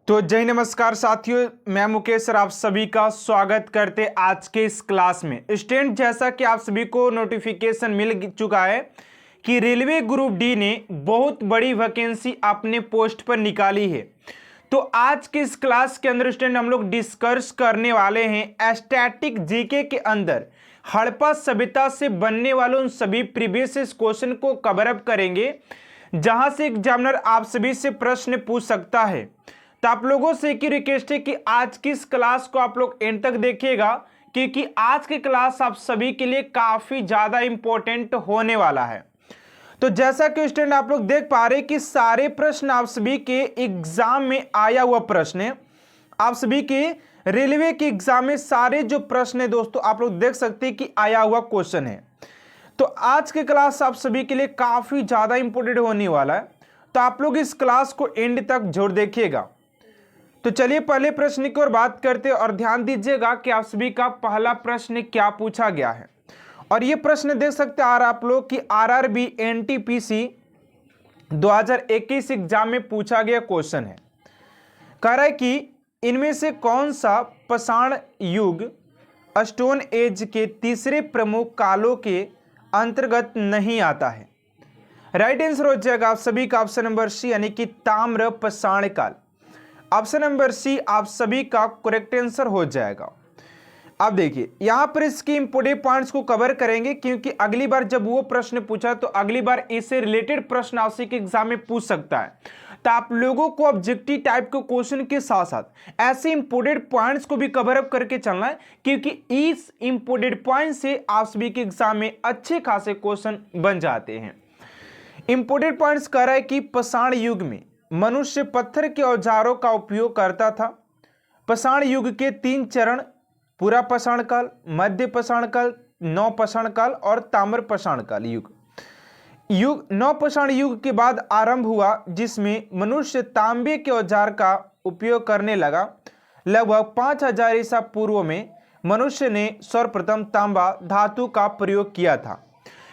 तो जय नमस्कार साथियों, मैं मुकेश सर आप सभी का स्वागत करते आज के इस क्लास में। स्टूडेंट, जैसा कि आप सभी को नोटिफिकेशन मिल चुका है कि रेलवे ग्रुप डी ने बहुत बड़ी वैकेंसी अपने पोस्ट पर निकाली है। तो आज के इस क्लास के अंदर स्टूडेंट हम लोग डिस्कस करने वाले हैं स्टैटिक जीके के अंदर हड़प्पा सभ्यता से बनने वाले उन सभी प्रीवियस क्वेश्चन को कवर अप करेंगे जहां से एग्जामिनर आप सभी से प्रश्न पूछ सकता है। तो आप लोगों से एक ही रिक्वेस्ट है कि आज की इस क्लास को आप लोग एंड तक देखिएगा, क्योंकि आज की क्लास आप सभी के लिए काफी ज्यादा इंपॉर्टेंट होने वाला है। तो जैसा कि स्टूडेंट आप लोग देख पा रहे कि सारे प्रश्न आप सभी के एग्जाम में आया हुआ प्रश्न है। आप सभी के रेलवे के एग्जाम में सारे जो प्रश्न है दोस्तों आप लोग देख सकते हैं कि आया हुआ क्वेश्चन है। तो आज की क्लास आप सभी के लिए काफी ज्यादा इंपॉर्टेंट होने वाला है, तो आप लोग इस क्लास को एंड तक जरूर देखिएगा। तो चलिए पहले प्रश्न की ओर बात करते हैं और ध्यान दीजिएगा कि आप सभी का पहला प्रश्न क्या पूछा गया है। और ये प्रश्न देख सकते हैं आप लोग कि आरआरबी एनटीपीसी 2021 एग्जाम में पूछा गया क्वेश्चन है। कह रहा है कि इनमें से कौन सा पाषाण युग स्टोन एज के तीसरे प्रमुख कालों के अंतर्गत नहीं आता है। राइट आंसर हो जाएगा आप सभी का ऑप्शन नंबर सी, यानी कि ताम्र पाषाण काल। ऑप्शन नंबर सी आप सभी का करेक्ट आंसर हो जाएगा। अब देखिए यहां पर इसके इंपोर्टेंट पॉइंट्स को कवर करेंगे, क्योंकि अगली बार जब वो प्रश्न पूछा तो अगली बार इससे रिलेटेड प्रश्न आपसे के एग्जाम में पूछ सकता है। तो आप लोगों को ऑब्जेक्टिव टाइप के क्वेश्चन के साथ साथ ऐसे इंपोर्टेंट पॉइंट्स को भी कवर अप करके चलना है, क्योंकि इस इंपोर्टेंट पॉइंट से आप सभी के एग्जाम में अच्छे खासे क्वेश्चन बन जाते हैं। इंपोर्टेंट पॉइंट्स कह रहा है कि पाषाण युग में मनुष्य पत्थर के औजारों का उपयोग करता था। पाषाण युग के 3 चरण पूरा पाषाण काल, मध्य पाषाण काल, नव पाषाण काल और ताम्र पाषाण काल युग। नव पाषाण युग के बाद आरंभ हुआ, जिसमें मनुष्य तांबे के औजार का उपयोग करने लगा। लगभग 5000 ईसा पूर्व में मनुष्य ने सर्वप्रथम तांबा धातु का प्रयोग किया था।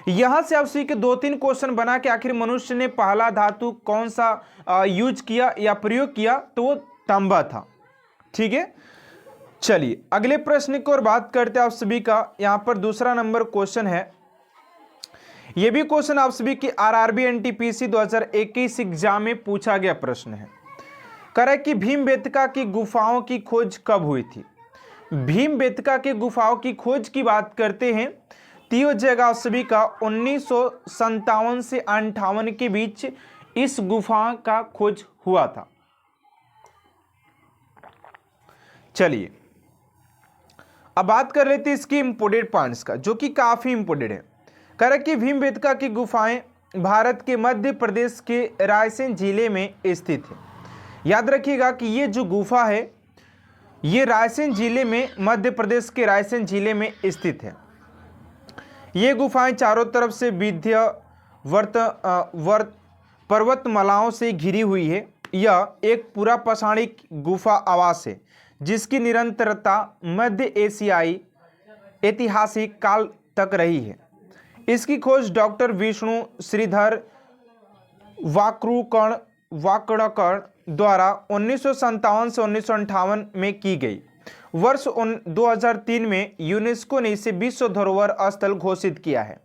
यहां से आप सी के 2-3 क्वेश्चन बना के आखिर मनुष्य ने पहला धातु कौन सा यूज किया या प्रयोग किया, तो वो तांबा था। ठीक है, चलिए अगले प्रश्न की ओर बात करते हैं। आप सभी का यहां पर दूसरा नंबर क्वेश्चन है। यह भी क्वेश्चन आप सभी की आरआरबी एनटीपीसी 2021 एग्जाम में पूछा गया प्रश्न है। कह रहा है कि भीमबेटका की गुफाओं की खोज कब हुई थी। भीमबेटका की गुफाओं की खोज की बात करते हैं तो हो जाएगा आप सभी का 1957 से 58 के बीच इस गुफा का खोज हुआ था। चलिए अब बात कर लेते हैं इसकी इंपोर्टेंट पॉइंट्स का, जो कि काफी इंपोर्टेंट है। कह रहा है कि भीमबेटका की गुफाएं भारत के मध्य प्रदेश के रायसेन जिले में स्थित है। याद रखिएगा कि ये जो गुफा है ये रायसेन जिले में, मध्य प्रदेश के रायसेन जिले में स्थित है। ये गुफाएं चारों तरफ से विंध्य पर्वतमालाओं से घिरी हुई है। यह एक पूरा पाषाणिक गुफा आवास है, जिसकी निरंतरता मध्य एशियाई ऐतिहासिक काल तक रही है। इसकी खोज डॉक्टर विष्णु श्रीधर वाकड़कर द्वारा 1957 से 1958 में की गई। वर्ष 2003 में यूनेस्को ने इसे विश्व धरोहर स्थल घोषित किया है।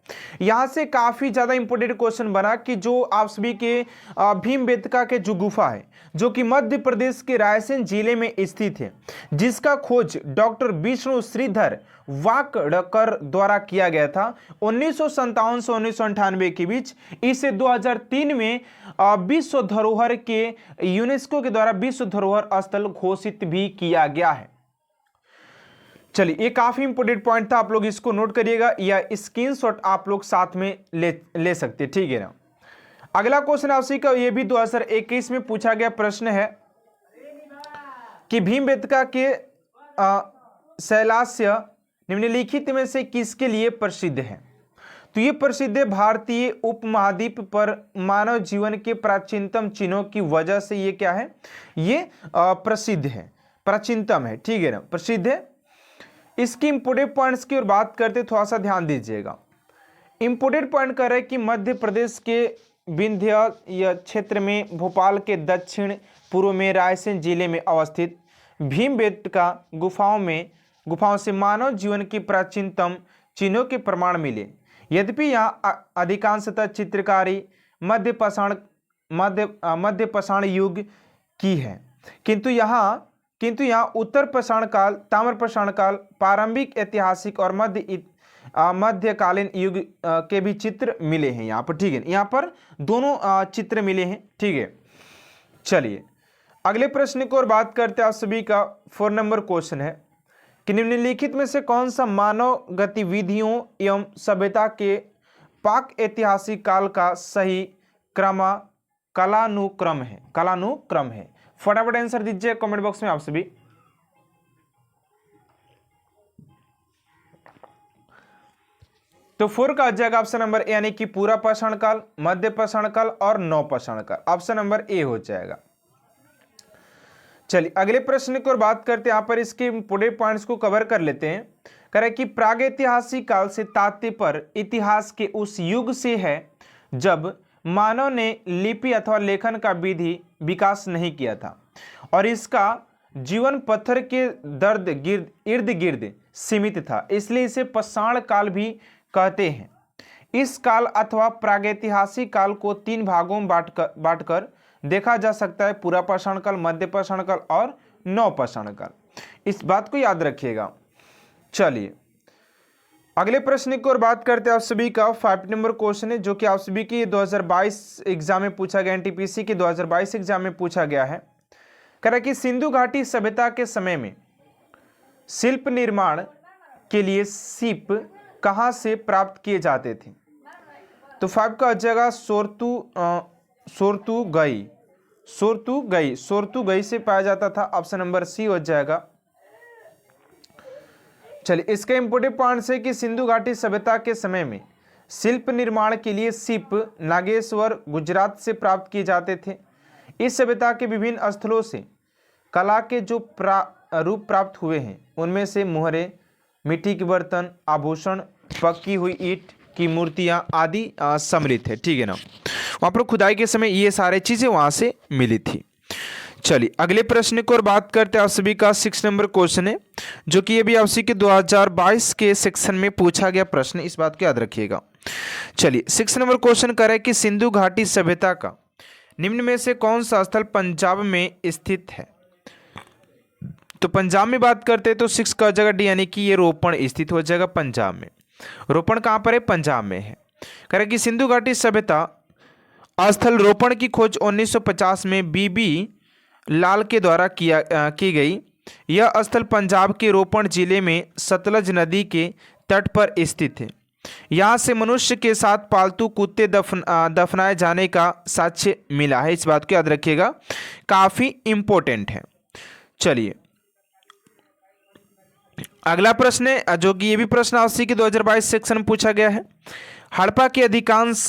यहां से काफी ज्यादा इंपोर्टेंट क्वेश्चन बना कि जो आप सभी के भीमबेटका के जो गुफा है, जो कि मध्य प्रदेश के रायसेन जिले में स्थित है, जिसका खोज डॉक्टर विष्णु श्रीधर वाकड़कर द्वारा किया गया था 1957 से 1998 के बीच। इसे 2003 में विश्व धरोहर के यूनेस्को के द्वारा विश्व धरोहर स्थल घोषित भी किया गया है। चलिए ये काफी इंपोर्टेंट पॉइंट था, आप लोग इसको नोट करिएगा या स्क्रीनशॉट आप लोग साथ में ले सकते हैं। ठीक है ना। अगला क्वेश्चन आपसे का ये भी 2021 में पूछा गया प्रश्न है कि भीमबेटका के शैलाश्य निम्नलिखित में से किसके लिए प्रसिद्ध है। तो ये प्रसिद्ध है भारतीय उपमहाद्वीप पर मानव जीवन के प्राचीनतम चिन्हों की वजह से। ये क्या है, ये प्रसिद्ध है, प्राचीनतम है। ठीक है ना, प्रसिद्ध है। इसकी इंपोर्टेंट पॉइंट्स की ओर बात करते थोड़ा सा ध्यान दीजिएगा। इंपोर्टेंट पॉइंट कर रहे हैं कि मध्य प्रदेश के विंध्य क्षेत्र में भोपाल के दक्षिण पूर्व में रायसेन जिले में अवस्थित भीमबेटका गुफाओं से मानव जीवन की प्राचीनतम चिन्हों के प्रमाण मिले। यद्यपि यहाँ अधिकांशतः चित्रकारी मध्य पाषाण युग की है, किंतु यहाँ उत्तर पाषाण काल, ताम्र पाषाण काल, प्रारंभिक ऐतिहासिक और मध्यकालीन युग के भी चित्र मिले हैं यहाँ पर। ठीक है, यहाँ पर दोनों चित्र मिले हैं। ठीक है, चलिए अगले प्रश्न को और बात करते हैं। आप सभी का 4 नंबर क्वेश्चन है कि निम्नलिखित में से कौन सा मानव गतिविधियों एवं सभ्यता के पाक ऐतिहासिक काल का सही कालानुक्रम है। फटाफट आंसर दीजिए कमेंट बॉक्स में आप सभी। तो 4 का आ जाएगा ऑप्शन नंबर ए, यानी कि पूरा पाषाण काल, मध्य पाषाण काल और नव पाषाण काल। ऑप्शन नंबर ए हो जाएगा। चलिए अगले प्रश्न की ओर बात करते हैं। यहां पर इसके इंपोर्टेंट पॉइंट्स को कवर कर लेते हैं। कह रहे कि प्रागैतिहासिक काल से तात्पर्य पर इतिहास के उस युग से है जब मानव ने लिपि अथवा लेखन का विधि विकास नहीं किया था और इसका जीवन पत्थर के इर्द गिर्द सीमित था, इसलिए इसे पाषाण काल भी कहते हैं। इस काल अथवा प्रागैतिहासिक काल को 3 भागों में बांटकर देखा जा सकता है: पूरा पाषाण काल, मध्य पाषाण काल और नव पाषाण काल। इस बात को याद रखिएगा। चलिए अगले प्रश्न की ओर बात करते हैं। आप सभी का 5 नंबर क्वेश्चन है जो कि आप सभी की 2022 एग्जाम में पूछा गया, एनटीपीसी के 2022 एग्जाम में पूछा गया है। कह रहा है कि सिंधु घाटी सभ्यता के समय में शिल्प निर्माण के लिए सीप कहां से प्राप्त किए जाते थे? तो 5 का जगह सोरतुगई से पाया जाता था। ऑप्शन नंबर सी हो जाएगा। चलिए इसका इंपोर्टेंट पॉइंट है कि सिंधु घाटी सभ्यता के समय में शिल्प निर्माण के लिए सीप नागेश्वर गुजरात से प्राप्त किए जाते थे। इस सभ्यता के विभिन्न स्थलों से कला के जो रूप प्राप्त हुए हैं उनमें से मुहरे, मिट्टी के बर्तन, आभूषण, पक्की हुई ईंट की मूर्तियां आदि सम्मिलित है। ठीक है ना, वहां पर खुदाई के समय ये सारे चीजें वहां से मिली थी। चलिए अगले प्रश्न को और बात करते हैं। आप सभी का 6 नंबर क्वेश्चन है जो कि ये भी आप सभी के 2022 के सेक्शन में पूछा गया प्रश्न, इस बात को याद रखिएगा। चलिए 6 नंबर क्वेश्चन कह रहा है कि सिंधु घाटी सभ्यता का निम्न में से कौन सा स्थल पंजाब में स्थित है? तो पंजाब में बात करते हैं तो 6 का जगह डी, यानी कि ये रोपण स्थित हो जाएगा पंजाब में। रोपण कहां पर है? पंजाब में है। कह रहा है कि सिंधु घाटी सभ्यता स्थल रोपण की खोज 1950 में बीबी लाल के द्वारा की गई। यह स्थल पंजाब के रोपण जिले में सतलज नदी के तट पर स्थित है। यहाँ से मनुष्य के साथ पालतू कुत्ते दफनाए जाने का साक्ष्य मिला है। इस बात को याद रखिएगा, काफी इंपॉर्टेंट है। चलिए अगला प्रश्न है जो कि ये भी प्रश्न आपसे के 2022 सेक्शन में पूछा गया है। हड़प्पा के अधिकांश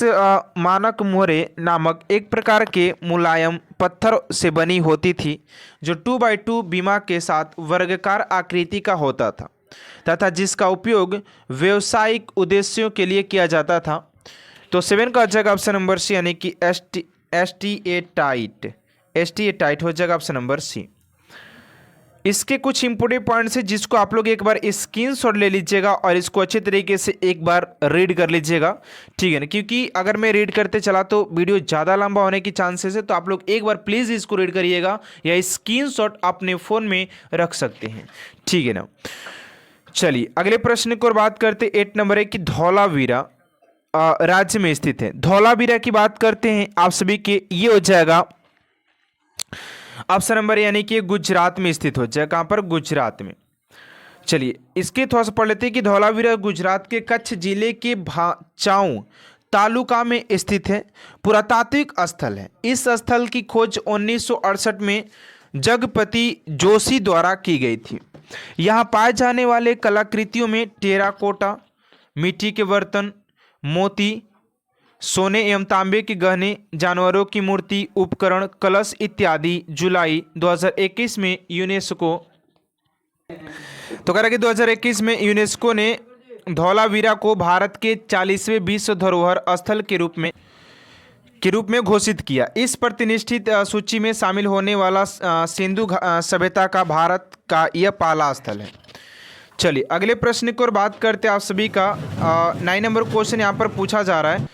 मानक मोहरे नामक एक प्रकार के मुलायम पत्थर से बनी होती थी जो 2x2 बीमा के साथ वर्गाकार आकृति का होता था तथा जिसका उपयोग व्यावसायिक उद्देश्यों के लिए किया जाता था। तो 7 का जगह ऑप्शन नंबर सी, यानी कि एस्टिएटाइट हो जाएगा ऑप्शन नंबर सी। इसके कुछ इंपोर्टेंट पॉइंट्स हैं जिसको आप लोग एक बार स्क्रीनशॉट ले लीजिएगा और इसको अच्छे तरीके से एक बार रीड कर लीजिएगा। ठीक है ना, क्योंकि अगर मैं रीड करते चला तो वीडियो ज़्यादा लंबा होने की चांसेस है, तो आप लोग एक बार प्लीज़ इसको रीड करिएगा या स्क्रीनशॉट अपने फ़ोन में रख सकते हैं। ठीक है ना, चलिए अगले प्रश्न की ओर बात करते 8 नंबर है कि धौलावीरा राज्य में स्थित है। धौलावीरा की बात करते हैं आप सभी के, ये हो जाएगा ऑप्शन नंबर, यानी कि गुजरात में स्थित हो जाए। कहां पर? गुजरात में। चलिए इसके थोड़ा सा पढ़ लेते हैं कि धौलावीरा गुजरात के कच्छ जिले के भाचाऊ तालुका में स्थित है। पुरातात्विक स्थल है। इस स्थल की खोज 1968 में जगपति जोशी द्वारा की गई थी। यहाँ पाए जाने वाले कलाकृतियों में टेराकोटा, मिट्टी के बर्तन, मोती, सोने एवं तांबे के गहने, जानवरों की मूर्ति, उपकरण, कलश इत्यादि जुलाई 2021 में यूनेस्को, तो कह रहा है कि 2021 में यूनेस्को ने धौलावीरा को भारत के 40वें विश्व धरोहर स्थल के रूप में के रूप में घोषित किया। इस प्रतिष्ठित सूची में शामिल होने वाला सिंधु सभ्यता का भारत का यह पहला स्थल है। चलिए अगले प्रश्न की ओर बात करते हैं। आप सभी का 9 नंबर क्वेश्चन यहाँ पर पूछा जा रहा है।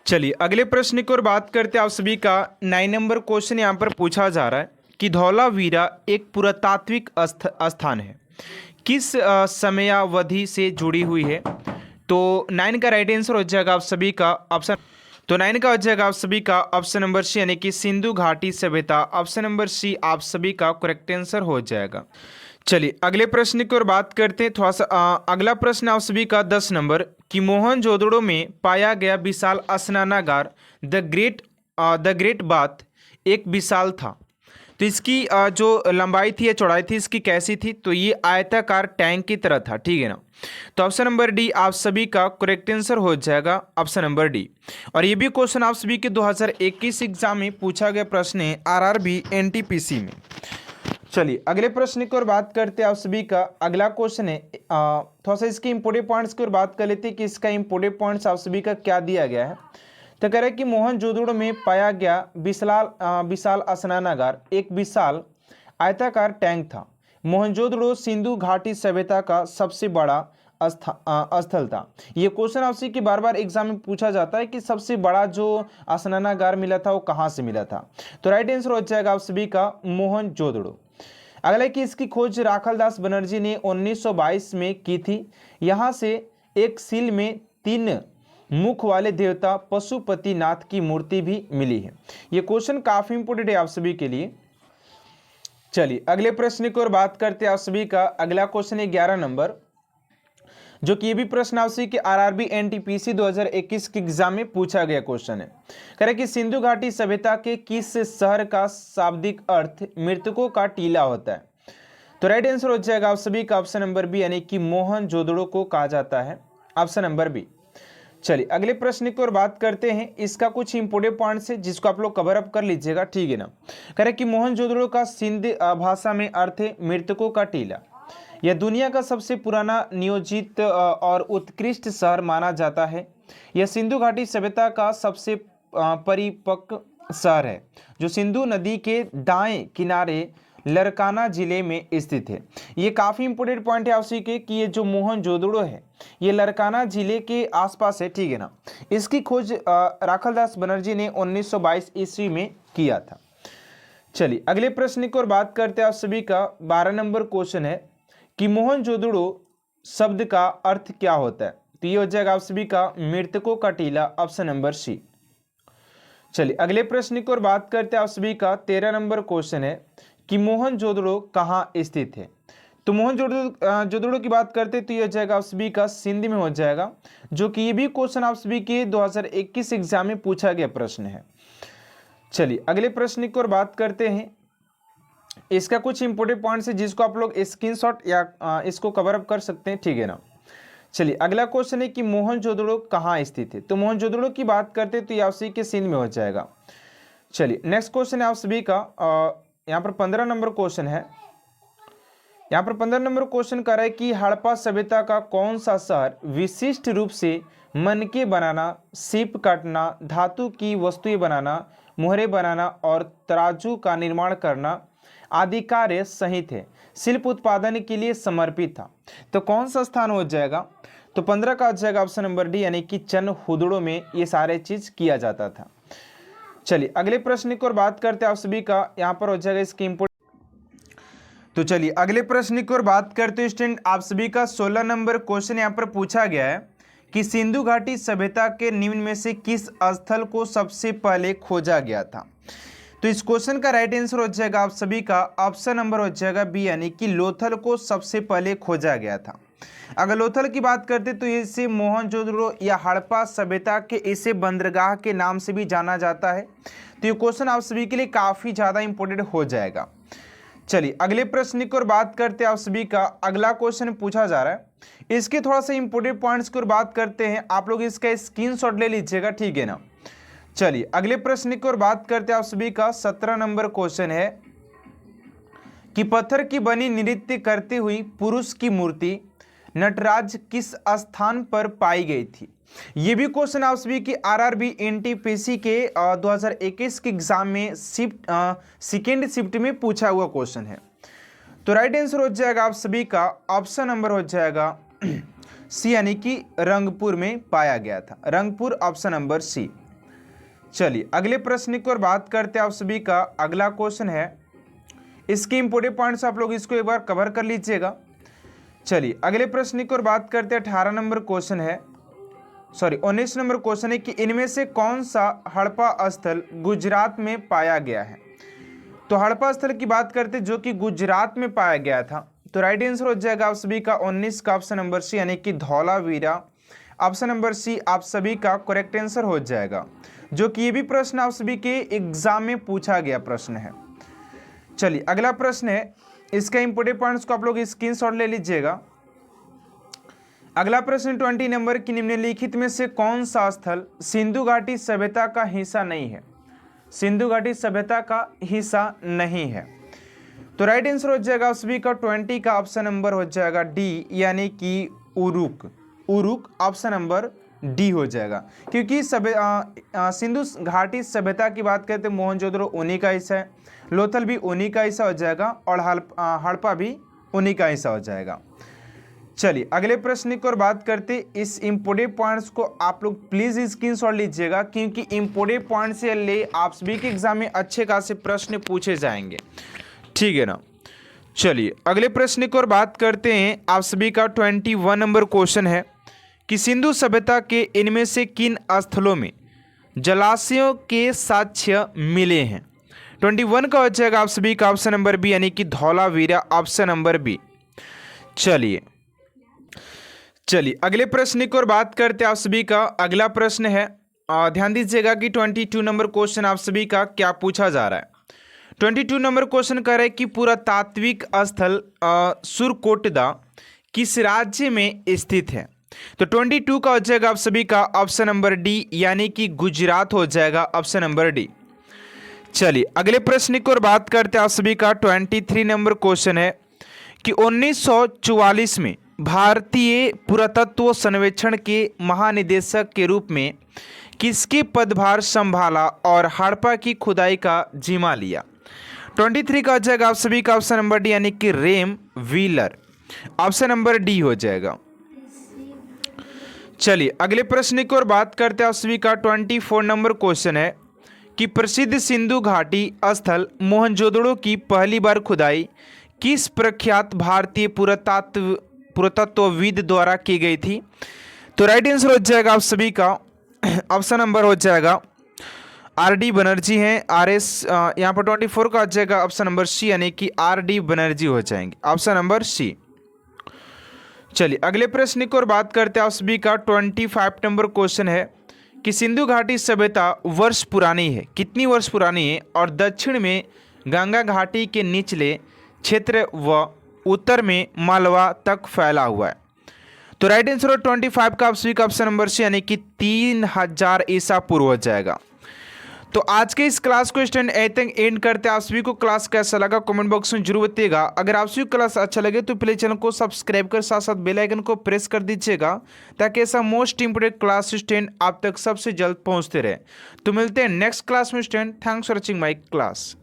चलिए अगले प्रश्न की ओर बात करते हैं। आप सभी का 9 नंबर क्वेश्चन यहाँ पर पूछा जा रहा है कि धौलावीरा एक पुरातात्विक स्थान है, किस समयावधि से जुड़ी हुई है? तो 9 का राइट आंसर हो जाएगा आप सभी का ऑप्शन, तो 9 का हो जाएगा आप सभी का ऑप्शन नंबर सी, यानी कि सिंधु घाटी सभ्यता। ऑप्शन नंबर सी आप सभी का करेक्ट आंसर हो जाएगा। चलिए अगले प्रश्न की ओर बात करते हैं। थोड़ा सा अगला प्रश्न आप सभी का 10 नंबर कि मोहनजोदड़ो में पाया गया विशाल स्नानागार द ग्रेट बाथ एक विशाल था, तो इसकी जो लंबाई थी या चौड़ाई थी इसकी कैसी थी? तो ये आयताकार टैंक की तरह था, ठीक है ना। तो ऑप्शन नंबर डी आप सभी का करेक्ट आंसर हो जाएगा, ऑप्शन नंबर डी। और ये भी क्वेश्चन आप सभी के 2021 एग्जाम में पूछा गया प्रश्न है आरआरबी एनटीपीसी में। चलिए अगले प्रश्न की ओर बात करते हैं। आप सभी का अगला क्वेश्चन है, थोड़ा सा इसके इंपोर्टेंट पॉइंट्स की ओर बात कर लेते हैं कि इसका इंपोर्टेंट पॉइंट्स आप सभी का क्या दिया गया है। तो कह रहे हैं कि मोहनजोदड़ो में पाया गया विशाल स्नानागार एक विशाल आयताकार टैंक था। मोहनजोदड़ो सिंधु घाटी सभ्यता का सबसे बड़ा स्थल था। ये क्वेश्चन आपसे कि बार बार एग्जाम में पूछा जाता है कि सबसे बड़ा जो स्नानागार मिला था वो कहाँ से मिला था? तो राइट आंसर हो जाएगा आप सभी का मोहनजोदड़ो। अगला कि इसकी खोज राखलदास बनर्जी ने 1922 में की थी। यहाँ से एक सील में 3 मुख वाले देवता पशुपतिनाथ की मूर्ति भी मिली है। ये क्वेश्चन काफी इंपोर्टेंट है आप सभी के लिए। चलिए अगले प्रश्न की ओर बात करते हैं। आप सभी का अगला क्वेश्चन है 11 नंबर, जो कि ये भी प्रश्न आप सभी के आरआरबी एनटीपीसी 2021 के एग्जाम में पूछा गया क्वेश्चन है। कह रहे कि सिंधु घाटी सभ्यता के किस शहर का शाब्दिक अर्थ मृतकों का टीला होता है? तो राइट आंसर हो जाएगा आप सभी का ऑप्शन नंबर बी, यानी कि मोहनजोदड़ो को कहा जाता है, ऑप्शन नंबर बी। चलिए अगले प्रश्न की ओर बात करते हैं। इसका कुछ इंपोर्टेंट पॉइंट्स है जिसको आप लोग कवर अप कर लीजिएगा, ठीक है ना। कह रहे कि मोहनजोदड़ो का सिंध भाषा में अर्थ है मृतकों का टीला। यह दुनिया का सबसे पुराना नियोजित और उत्कृष्ट शहर माना जाता है। यह सिंधु घाटी सभ्यता का सबसे परिपक्व शहर है जो सिंधु नदी के दाएं किनारे लरकाना जिले में स्थित है। ये काफ़ी इंपोर्टेंट पॉइंट है आपसे कि ये जो मोहनजोदड़ो है ये लरकाना जिले के आसपास है, ठीक है ना। इसकी खोज राखलदास बनर्जी ने 1922 ईस्वी में किया था। चलिए अगले प्रश्न की ओर बात करते हैं। आप सभी का 12 नंबर क्वेश्चन है कि मोहनजोदड़ो शब्द का अर्थ क्या होता है? तो ये हो जाएगा आप सभी का मृतकों का टीला, ऑप्शन नंबर सी। चलिए अगले प्रश्न की ओर बात करते हैं। आप सभी का 13 नंबर क्वेश्चन है कि मोहनजोदड़ो कहाँ स्थित है? तो मोहनजोदड़ो की बात करते तो ये हो जाएगा आप सभी का सिंध में हो जाएगा, जो कि ये भी क्वेश्चन आप सभी के 2021 एग्जाम में पूछा गया प्रश्न है। चलिए अगले प्रश्न की ओर बात करते हैं। इसका कुछ इंपोर्टेंट पॉइंट्स है जिसको आप लोग स्क्रीनशॉट या इसको कवर अप कर सकते हैं, ठीक है ना। चलिए अगला क्वेश्चन है कि मोहनजोदड़ो कहाँ स्थित है? तो मोहनजोदड़ो की बात करते तो ये आप सभी के सिंध में हो जाएगा। चलिए नेक्स्ट क्वेश्चन है आप सभी का यहाँ पर 15 नंबर क्वेश्चन है। यहाँ पर 15 नंबर क्वेश्चन कर रहा है कि हड़प्पा सभ्यता का कौन सा शहर विशिष्ट रूप से मनके बनाना, सीप काटना, धातु की वस्तुएं बनाना, मुहरे बनाना और तराजू का निर्माण करना आदि कार्य सहित है, शिल्प उत्पादन के लिए समर्पित था? तो कौन सा स्थान हो जाएगा? तो 15 का हो जाएगा ऑप्शन नंबर डी, यानी कि चनहुदड़ो में ये सारे चीज किया जाता था। चलिए अगले प्रश्न की ओर बात करते हैं। आप सभी का यहाँ पर हो जाएगा इसकी इंपोर्टेंट। तो चलिए अगले प्रश्न की ओर बात करते हैं स्टूडेंट। आप सभी का 16 नंबर क्वेश्चन यहाँ पर पूछा गया है कि सिंधु घाटी सभ्यता के निम्न में से किस स्थल को सबसे पहले खोजा गया था? तो इस क्वेश्चन का राइट आंसर हो जाएगा आप सभी का ऑप्शन नंबर हो जाएगा बी, यानी कि लोथल को सबसे पहले खोजा गया था। अगर लोथल की बात करते तो इसे मोहनजोदड़ो या हड़प्पा सभ्यता के इसे बंदरगाह के नाम से भी जाना जाता है। तो ये क्वेश्चन आप सभी के लिए काफ़ी ज़्यादा इंपॉर्टेंट हो जाएगा। चलिए अगले प्रश्न की ओर बात करते हैं। आप सभी का अगला क्वेश्चन पूछा जा रहा है, इसके थोड़ा सा इंपॉर्टेंट पॉइंट्स की ओर बात करते हैं। आप लोग इसका स्क्रीनशॉट ले लीजिएगा, ठीक है ना। चलिए अगले प्रश्न की ओर बात करते हैं। आप सभी का 17 नंबर क्वेश्चन है कि पत्थर की बनी नृत्य करती हुई पुरुष की मूर्ति नटराज किस स्थान पर पाई गई थी। ये भी क्वेश्चन आप सभी की आरआरबी एनटीपीसी के 2021 के एग्जाम में सेकेंड शिफ्ट में पूछा हुआ क्वेश्चन है। तो राइट आंसर हो जाएगा आप सभी का ऑप्शन नंबर हो जाएगा सी, यानी कि रंगपुर में पाया गया था। Rangpur, option number C. चलिए अगले प्रश्न की ओर बात करते हैं। आप सभी का अगला क्वेश्चन है, इसके इंपोर्टेंट पॉइंट्स आप लोग इसको एक बार कवर कर लीजिएगा। चलिए अगले प्रश्न की ओर बात करते हैं। 18 नंबर क्वेश्चन है, 19 नंबर क्वेश्चन है कि इनमें से कौन सा हड़प्पा स्थल गुजरात में पाया गया है। तो हड़प्पा स्थल की बात करते हैं जो कि गुजरात में पाया गया था। तो राइट आंसर हो जाएगा आप सभी का 19 का ऑप्शन नंबर सी, यानी कि धौलावीरा, ऑप्शन नंबर सी आप सभी का करेक्ट आंसर हो जाएगा, जो कि ये भी प्रश्न आप सभी के एग्जाम में पूछा गया प्रश्न है। चलिए अगला प्रश्न है, इसका इंपोर्टेंट पॉइंट्स को आप लोग स्क्रीनशॉट ले लीजिएगा। अगला प्रश्न 20 नंबर की निम्नलिखित में से कौन सा स्थल सिंधु घाटी सभ्यता का हिस्सा नहीं है। सिंधु घाटी सभ्यता का हिस्सा नहीं है। तो राइट आंसर हो जाएगा आप सभी का 20 का ऑप्शन नंबर हो जाएगा डी, यानी कि Uruk. Uruk, option number D हो जाएगा, क्योंकि सिंधु घाटी सभ्यता की बात करते हैं मोहनजोदड़ो उन्हीं का हिस्सा है, लोथल भी उन्हीं का हिस्सा हो जाएगा और हड़प्पा भी उन्हीं का हिस्सा हो जाएगा। चलिए अगले प्रश्न की ओर बात करते। इस इंपोर्टेंट पॉइंट्स को आप लोग प्लीज स्क्रीनशॉट लीजिएगा, क्योंकि इंपोर्टेंट पॉइंट से ले आप सभी के एग्जाम में अच्छे खासे प्रश्न पूछे जाएंगे, ठीक है ना। चलिए अगले प्रश्न की ओर बात करते हैं। आप सभी का 21 नंबर क्वेश्चन है कि सिंधु सभ्यता के इनमें से किन स्थलों में जलाशयों के साक्ष्य मिले हैं। 21 का हो जाएगा आप सभी का ऑप्शन नंबर बी, यानी कि धौलावीरा, ऑप्शन नंबर बी। चलिए अगले प्रश्न की ओर बात करते हैं। आप सभी का अगला प्रश्न है, ध्यान दीजिएगा कि 22 नंबर क्वेश्चन आप सभी का क्या पूछा जा रहा है। 22 नंबर क्वेश्चन कह रहा है कि पुरातात्विक स्थल सुरकोटदा किस राज्य में स्थित है। तो 22 का हो जाएगा आप सभी का ऑप्शन नंबर डी, यानी कि गुजरात हो जाएगा, ऑप्शन नंबर डी। चलिए अगले प्रश्न की ओर बात करते हैं। आप सभी का 23 नंबर क्वेश्चन है कि 1944 में भारतीय पुरातत्व सर्वेक्षण के महानिदेशक के रूप में किसके पदभार संभाला और हड़प्पा की खुदाई का जिम्मा लिया। 23 का हो जाएगा आप सभी का ऑप्शन नंबर डी, यानी कि REM Wheeler, option number D हो जाएगा। चलिए अगले प्रश्न की ओर बात करते हैं। आप सभी का 24 नंबर क्वेश्चन है कि प्रसिद्ध सिंधु घाटी स्थल मोहनजोदड़ो की पहली बार खुदाई किस प्रख्यात भारतीय पुरातत्वविद द्वारा की गई थी। तो राइट आंसर हो जाएगा आप सभी का ऑप्शन नंबर हो जाएगा आर.डी. बनर्जी हैं, आर.एस. यहाँ पर 24 का हो जाएगा ऑप्शन नंबर सी, यानी कि आर.डी. बनर्जी हो जाएंगे, ऑप्शन नंबर सी। चलिए अगले प्रश्न की ओर बात करते हैं। आप सभी का 25 नंबर क्वेश्चन है कि सिंधु घाटी सभ्यता वर्ष पुरानी है, कितनी वर्ष पुरानी है, और दक्षिण में गंगा घाटी के निचले क्षेत्र व उत्तर में मालवा तक फैला हुआ है। तो राइट आंसर हो 25 का आप सभी का ऑप्शन नंबर सी, यानी कि 3000 ईसा पूर्व हो जाएगा। तो आज के इस क्लास को स्टूडेंट एंड करते हैं। आप सभी को क्लास कैसा लगा कमेंट बॉक्स में जरूर बताइएगा। अगर आप सभी को क्लास अच्छा लगे तो प्लीज चैनल को सब्सक्राइब कर साथ साथ बेल आइकन को प्रेस कर दीजिएगा, ताकि ऐसा मोस्ट इंपोर्टेंट क्लास स्टूडेंट आप तक सबसे जल्द पहुंचते रहे। तो मिलते हैं नेक्स्ट क्लास में student. Thanks for watching my class.